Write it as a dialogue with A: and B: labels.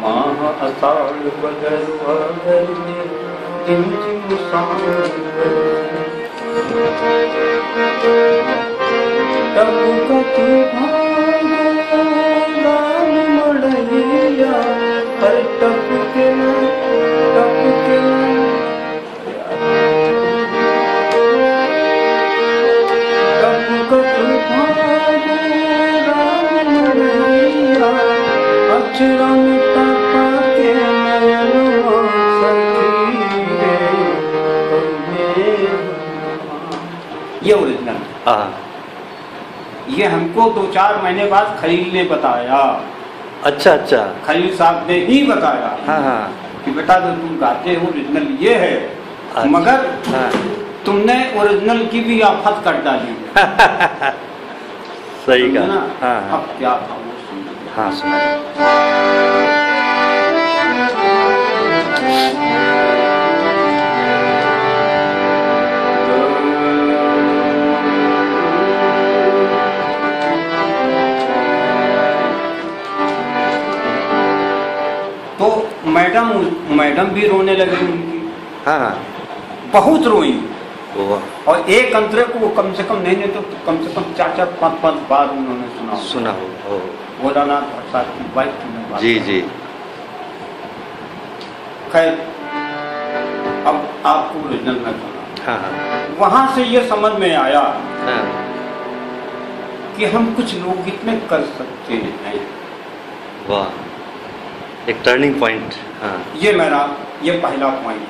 A: माह आषाढ़ बदल भादर में रिमझिम सावन टपकत भागों मड़ैया हर टपके टपके टपकत भागों मड़ैया अक्षरम टपके नयनवा सखी रे। ये ओरिजिनल। ये हमको 2-4 महीने बाद खलील ने बताया।
B: अच्छा अच्छा,
A: खलील साहब ने ही बताया।
B: हाँ हाँ,
A: कि बेटा जो तुम गाते हो ओरिजिनल ये है।
B: अच्छा,
A: मगर
B: हाँ।
A: तुमने ओरिजिनल की भी आफत कर डाली।
B: सही कहा।
A: ना?
B: हाँ हाँ,
A: अब क्या था वो सुनिए।
B: हाँ सुनाइए।
A: तो मैडम भी रोने लगी उनकी।
B: हाँ,
A: बहुत रोई।
B: वाह,
A: और एक अंतरे को कम से कम नहीं तो कम से कम 4-5 बार उन्होंने
B: सुना हो।
A: भोलानाथ प्रसाद की वाइफ ने।
B: जी जी।
A: खैर अब आपको ओरिजिनल में सुना।
B: हाँ हाँ,
A: वहां से ये समझ में आया
B: हाँ,
A: कि हम कुछ लोकगीत में कर सकते हैं।
B: वाह, एक टर्निंग पॉइंट। हाँ,
A: ये मेरा ये पहला पॉइंट।